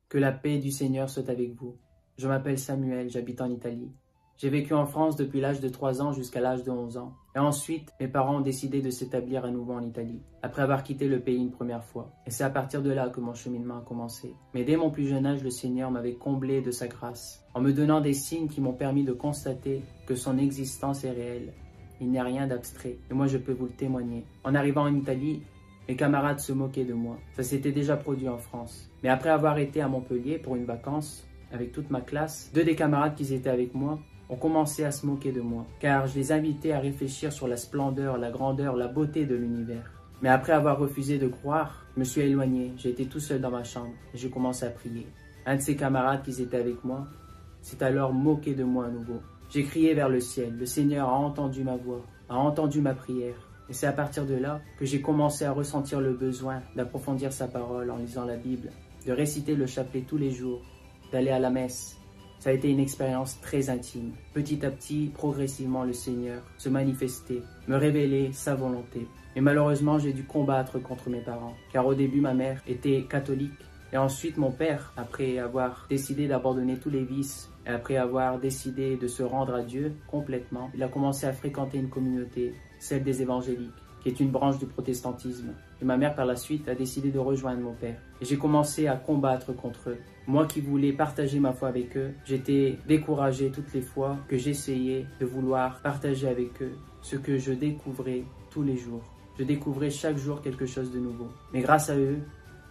Que la paix du Seigneur soit avec vous. Je m'appelle Samuel, j'habite en Italie. J'ai vécu en France depuis l'âge de 3 ans jusqu'à l'âge de 11 ans. Et ensuite, mes parents ont décidé de s'établir à nouveau en Italie, après avoir quitté le pays une première fois. Et c'est à partir de là que mon cheminement a commencé. Mais dès mon plus jeune âge, le Seigneur m'avait comblé de sa grâce, en me donnant des signes qui m'ont permis de constater que son existence est réelle. Il n'y a rien d'abstrait, et moi je peux vous le témoigner. En arrivant en Italie, mes camarades se moquaient de moi. Ça s'était déjà produit en France. Mais après avoir été à Montpellier pour une vacance, avec toute ma classe, 2 des camarades qui étaient avec moi ont commencé à se moquer de moi, car je les invitais à réfléchir sur la splendeur, la grandeur, la beauté de l'univers. Mais après avoir refusé de croire, je me suis éloigné, j'ai été tout seul dans ma chambre et je commençais à prier. Un de ces camarades qui étaient avec moi s'est alors moqué de moi à nouveau. J'ai crié vers le ciel, le Seigneur a entendu ma voix, a entendu ma prière. Et c'est à partir de là que j'ai commencé à ressentir le besoin d'approfondir sa parole en lisant la Bible, de réciter le chapelet tous les jours, d'aller à la messe. Ça a été une expérience très intime. Petit à petit, progressivement, le Seigneur se manifestait, me révélait sa volonté. Et malheureusement, j'ai dû combattre contre mes parents, car au début, ma mère était catholique. Et ensuite, mon père, après avoir décidé d'abandonner tous les vices, et après avoir décidé de se rendre à Dieu complètement, il a commencé à fréquenter une communauté, celle des évangéliques, qui est une branche du protestantisme. Et ma mère, par la suite, a décidé de rejoindre mon père. Et j'ai commencé à combattre contre eux. Moi qui voulais partager ma foi avec eux, j'étais découragé toutes les fois que j'essayais de vouloir partager avec eux ce que je découvrais tous les jours. Je découvrais chaque jour quelque chose de nouveau. Mais grâce à eux,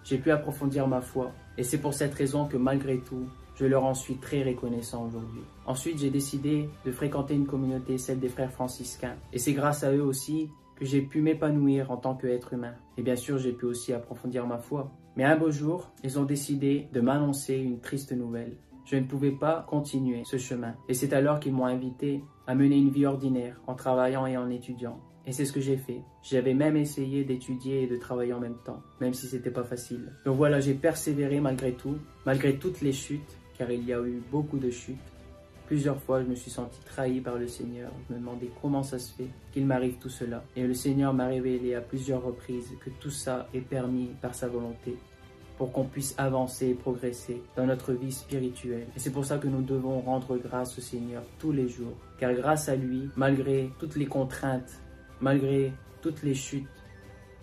j'ai pu approfondir ma foi. Et c'est pour cette raison que malgré tout, je leur en suis très reconnaissant aujourd'hui. Ensuite, j'ai décidé de fréquenter une communauté, celle des frères franciscains. Et c'est grâce à eux aussi que j'ai pu m'épanouir en tant qu'être humain. Et bien sûr, j'ai pu aussi approfondir ma foi. Mais un beau jour, ils ont décidé de m'annoncer une triste nouvelle. Je ne pouvais pas continuer ce chemin. Et c'est alors qu'ils m'ont invité à mener une vie ordinaire en travaillant et en étudiant. Et c'est ce que j'ai fait. J'avais même essayé d'étudier et de travailler en même temps, même si c'était pas facile. Donc voilà, j'ai persévéré malgré tout, malgré toutes les chutes, car il y a eu beaucoup de chutes. Plusieurs fois, je me suis senti trahi par le Seigneur. Je me demandais comment ça se fait qu'il m'arrive tout cela. Et le Seigneur m'a révélé à plusieurs reprises que tout ça est permis par sa volonté pour qu'on puisse avancer et progresser dans notre vie spirituelle. Et c'est pour ça que nous devons rendre grâce au Seigneur tous les jours. Car grâce à lui, malgré toutes les contraintes, malgré toutes les chutes,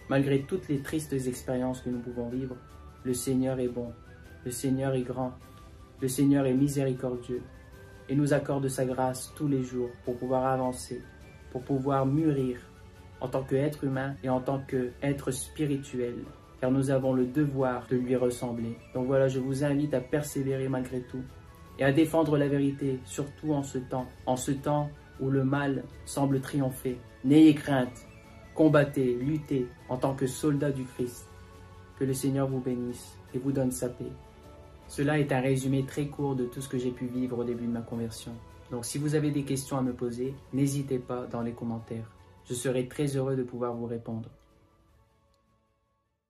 malgré toutes les tristes expériences que nous pouvons vivre, le Seigneur est bon, le Seigneur est grand, le Seigneur est miséricordieux et nous accorde sa grâce tous les jours pour pouvoir avancer, pour pouvoir mûrir en tant qu'être humain et en tant qu'être spirituel, car nous avons le devoir de lui ressembler. Donc voilà, je vous invite à persévérer malgré tout et à défendre la vérité, surtout en ce temps où le mal semble triompher. N'ayez crainte, combattez, luttez en tant que soldats du Christ. Que le Seigneur vous bénisse et vous donne sa paix. Cela est un résumé très court de tout ce que j'ai pu vivre au début de ma conversion. Donc si vous avez des questions à me poser, n'hésitez pas dans les commentaires. Je serai très heureux de pouvoir vous répondre.